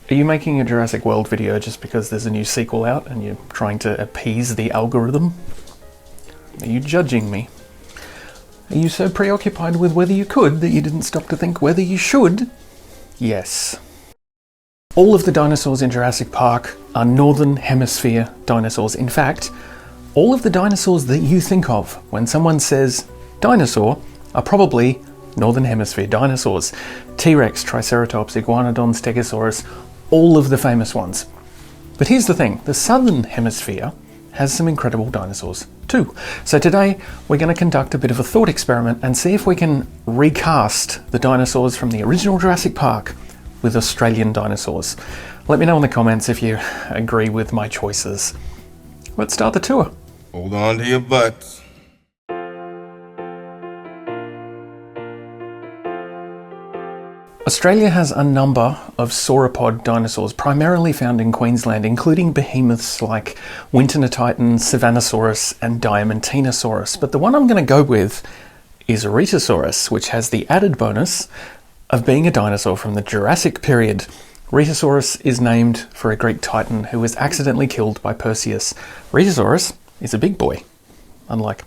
Are you making a Jurassic World video just because there's a new sequel out and you're trying to appease the algorithm? Are you judging me? Are you so preoccupied with whether you could that you didn't stop to think whether you should? Yes. All of the dinosaurs in Jurassic Park are Northern Hemisphere dinosaurs. In fact, all of the dinosaurs that you think of when someone says dinosaur are probably Northern Hemisphere dinosaurs. T-Rex, Triceratops, Iguanodon, Stegosaurus, all of the famous ones. But here's the thing, the Southern Hemisphere has some incredible dinosaurs too. So today we're going to conduct a bit of a thought experiment and see if we can recast the dinosaurs from the original Jurassic Park with Australian dinosaurs. Let me know in the comments if you agree with my choices. Let's start the tour. Hold on to your butts. Australia has a number of sauropod dinosaurs, primarily found in Queensland, including behemoths like Wintertitan, Savannosaurus and Diamantinosaurus. But the one I'm going to go with is Rheetosaurus, which has the added bonus of being a dinosaur from the Jurassic period. Rheetosaurus is named for a Greek titan who was accidentally killed by Perseus. Rheetosaurus is a big boy, unlike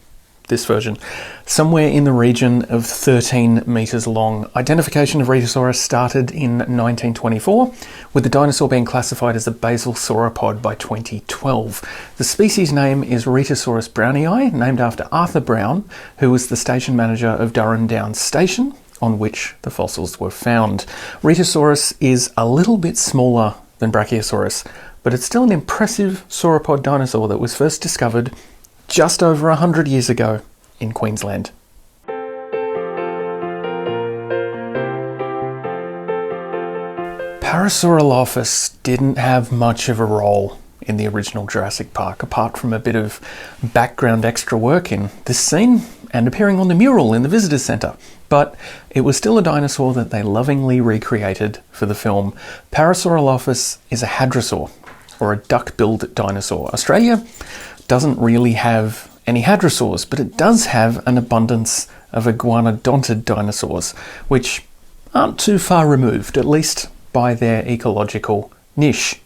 this version, somewhere in the region of 13 meters long. Identification of Rheetosaurus started in 1924, with the dinosaur being classified as a basal sauropod by 2012. The species name is Rheetosaurus brownii, named after Arthur Brown, who was the station manager of Durham Downs Station, on which the fossils were found. Rheetosaurus is a little bit smaller than Brachiosaurus, but it's still an impressive sauropod dinosaur that was first discovered just over 100 years ago in Queensland. Parasaurolophus didn't have much of a role in the original Jurassic Park, apart from a bit of background extra work in this scene and appearing on the mural in the visitor centre. But it was still a dinosaur that they lovingly recreated for the film. Parasaurolophus is a hadrosaur, or a duck-billed dinosaur. Australia doesn't really have any hadrosaurs, but it does have an abundance of iguanodontid dinosaurs, which aren't too far removed, at least by their ecological niche.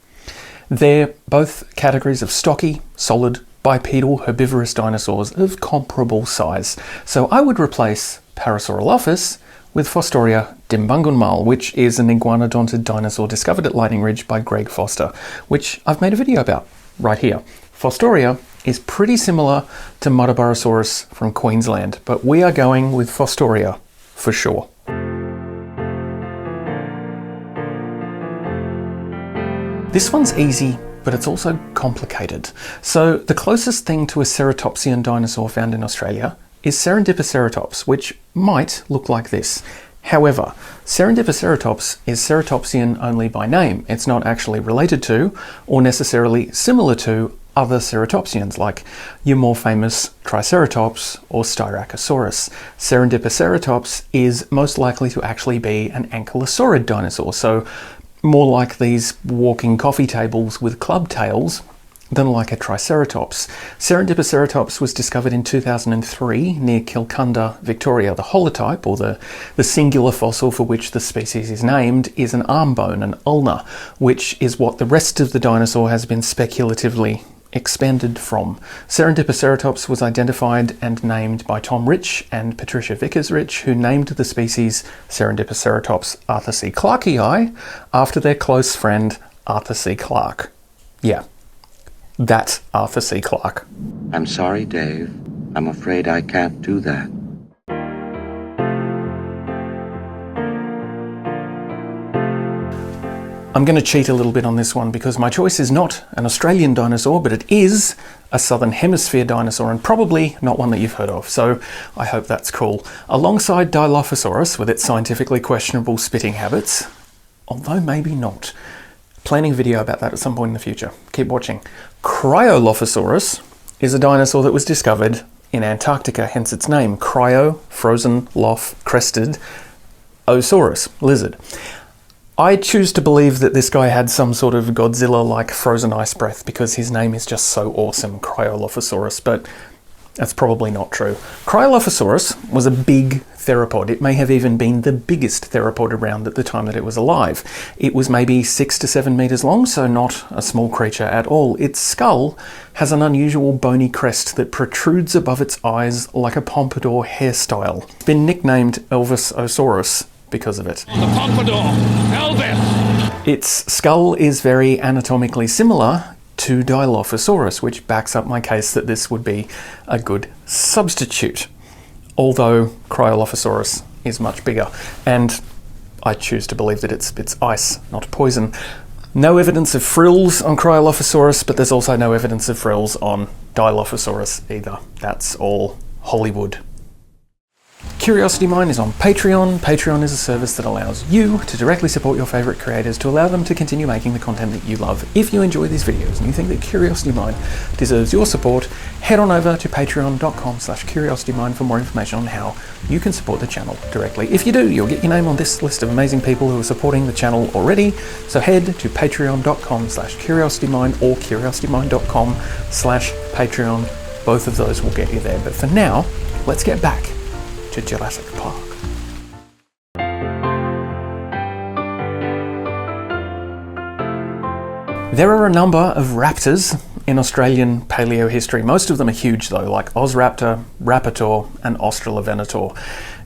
They're both categories of stocky, solid, bipedal, herbivorous dinosaurs of comparable size. So I would replace Parasaurolophus with Fostoria dimbungunmal, which is an iguanodontid dinosaur discovered at Lightning Ridge by Greg Foster, which I've made a video about right here. Fostoria is pretty similar to Muttaburrasaurus from Queensland, but we are going with Fostoria for sure. This one's easy, but it's also complicated. So the closest thing to a ceratopsian dinosaur found in Australia is Serendipiceratops, which might look like this. However, Serendipiceratops is ceratopsian only by name. It's not actually related to, or necessarily similar to, other ceratopsians like your more famous Triceratops or Styracosaurus. Serendipiceratops is most likely to actually be an ankylosaurid dinosaur, so more like these walking coffee tables with club tails than like a Triceratops. Serendipiceratops was discovered in 2003 near Kilcunda, Victoria. The holotype, or the singular fossil for which the species is named, is an arm bone, an ulna, which is what the rest of the dinosaur has been speculatively expanded from. Serendipiceratops was identified and named by Tom Rich and Patricia Vickers-Rich, who named the species Serendipiceratops Arthur C. Clarkii after their close friend Arthur C. Clarke. Yeah, that Arthur C. Clarke. I'm sorry, Dave. I'm afraid I can't do that. I'm going to cheat a little bit on this one because my choice is not an Australian dinosaur, but it is a Southern Hemisphere dinosaur, and probably not one that you've heard of, so I hope that's cool. Alongside Dilophosaurus, with its scientifically questionable spitting habits, although maybe not. Planning a video about that at some point in the future. Keep watching. Cryolophosaurus is a dinosaur that was discovered in Antarctica, hence its name. Cryo, frozen, loph, crested, osaurus, lizard. I choose to believe that this guy had some sort of Godzilla-like frozen ice breath because his name is just so awesome, Cryolophosaurus, but That's probably not true. Cryolophosaurus was a big theropod. It may have even been the biggest theropod around at the time that it was alive. It was maybe 6 to 7 meters long, so not a small creature at all. Its skull has an unusual bony crest that protrudes above its eyes like a pompadour hairstyle. It's been nicknamed Elvisosaurus because of it. The pompadour, Elvis! Its skull is very anatomically similar to Dilophosaurus, which backs up my case that this would be a good substitute. Although Cryolophosaurus is much bigger, and I choose to believe that it's ice, not poison. No evidence of frills on Cryolophosaurus, but there's also no evidence of frills on Dilophosaurus either. That's all Hollywood. Curiosity Mine is on Patreon. Patreon is a service that allows you to directly support your favourite creators to allow them to continue making the content that you love. If you enjoy these videos and you think that Curiosity Mine deserves your support, head on over to patreon.com/curiositymine for more information on how you can support the channel directly. If you do, you'll get your name on this list of amazing people who are supporting the channel already. So head to patreon.com/curiositymine or curiositymine.com/Patreon. Both of those will get you there. But for now, let's get back to Jurassic Park. There are a number of raptors in Australian paleo history. Most of them are huge though, like Ozraptor, Rapator and Australovenator.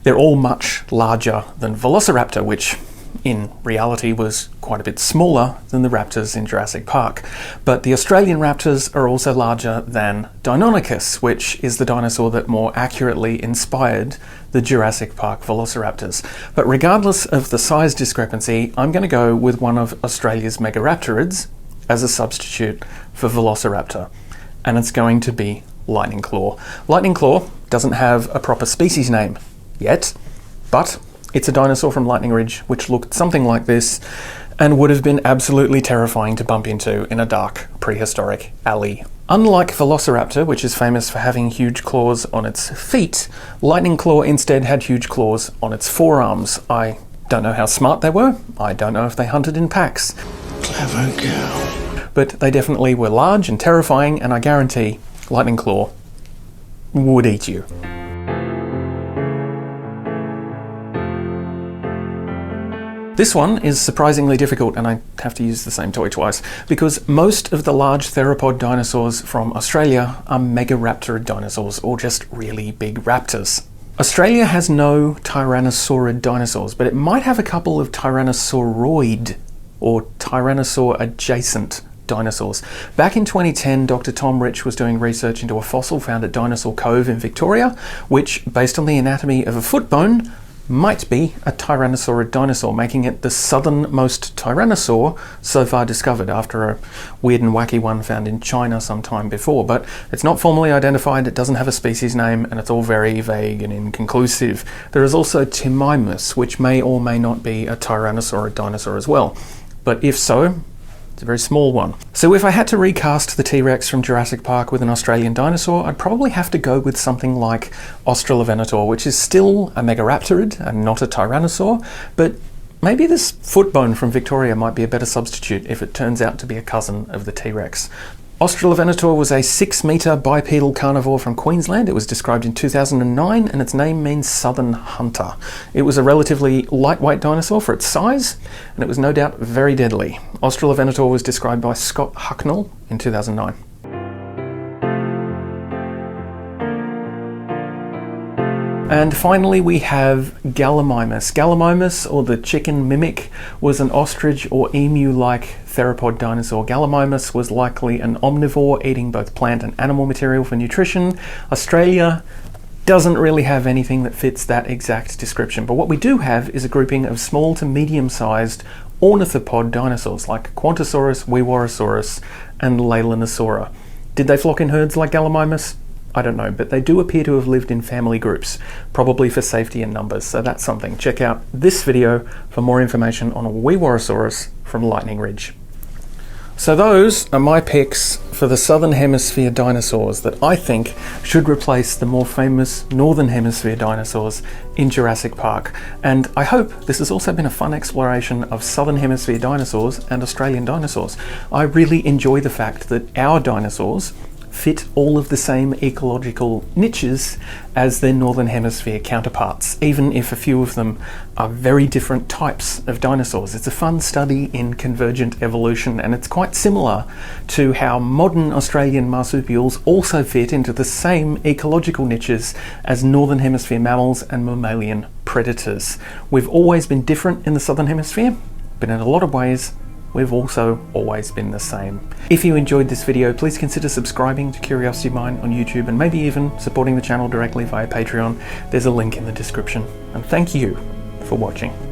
They're all much larger than Velociraptor, which in reality was quite a bit smaller than the raptors in Jurassic Park. But the Australian raptors are also larger than Deinonychus, which is the dinosaur that more accurately inspired the Jurassic Park Velociraptors. But regardless of the size discrepancy, I'm going to go with one of Australia's megaraptorids as a substitute for Velociraptor, and it's going to be Lightning Claw. Lightning Claw doesn't have a proper species name yet, but it's a dinosaur from Lightning Ridge which looked something like this and would have been absolutely terrifying to bump into in a dark prehistoric alley. Unlike Velociraptor, which is famous for having huge claws on its feet, Lightning Claw instead had huge claws on its forearms. I don't know how smart they were. I don't know if they hunted in packs. Clever girl. But they definitely were large and terrifying, and I guarantee Lightning Claw would eat you. This one is surprisingly difficult, and I have to use the same toy twice, because most of the large theropod dinosaurs from Australia are megaraptorid dinosaurs, or just really big raptors. Australia has no tyrannosaurid dinosaurs, but it might have a couple of tyrannosauroid or tyrannosaur adjacent dinosaurs. Back in 2010, Dr. Tom Rich was doing research into a fossil found at Dinosaur Cove in Victoria, which, based on the anatomy of a foot bone, might be a tyrannosaurid dinosaur, making it the southernmost tyrannosaur so far discovered, after a weird and wacky one found in China some time before. But it's not formally identified, it doesn't have a species name, and it's all very vague and inconclusive. There is also Gallimimus, which may or may not be a tyrannosaurid dinosaur as well. But if so, it's a very small one. So if I had to recast the T-Rex from Jurassic Park with an Australian dinosaur, I'd probably have to go with something like Australovenator, which is still a megaraptorid and not a tyrannosaur, but maybe this foot bone from Victoria might be a better substitute if it turns out to be a cousin of the T-Rex. Australovenator was a 6-metre bipedal carnivore from Queensland. It was described in 2009, and its name means southern hunter. It was a relatively lightweight dinosaur for its size, and it was no doubt very deadly. Australovenator was described by Scott Hucknall in 2009. And finally we have Gallimimus. Gallimimus, or the chicken mimic, was an ostrich or emu-like theropod dinosaur. Gallimimus was likely an omnivore, eating both plant and animal material for nutrition. Australia doesn't really have anything that fits that exact description, but what we do have is a grouping of small to medium-sized ornithopod dinosaurs like Quantosaurus, Weewarrasaurus, and Leilanosaura. Did they flock in herds like Gallimimus? I don't know, but they do appear to have lived in family groups, probably for safety in numbers, so that's something. Check out this video for more information on Weewarrasaurus from Lightning Ridge. So those are my picks for the Southern Hemisphere dinosaurs that I think should replace the more famous Northern Hemisphere dinosaurs in Jurassic Park. And I hope this has also been a fun exploration of Southern Hemisphere dinosaurs and Australian dinosaurs. I really enjoy the fact that our dinosaurs fit all of the same ecological niches as their Northern Hemisphere counterparts, even if a few of them are very different types of dinosaurs. It's a fun study in convergent evolution, and it's quite similar to how modern Australian marsupials also fit into the same ecological niches as Northern Hemisphere mammals and mammalian predators. We've always been different in the Southern Hemisphere, but in a lot of ways, we've also always been the same. If you enjoyed this video, please consider subscribing to Curiosity Mine on YouTube and maybe even supporting the channel directly via Patreon. There's a link in the description. And thank you for watching.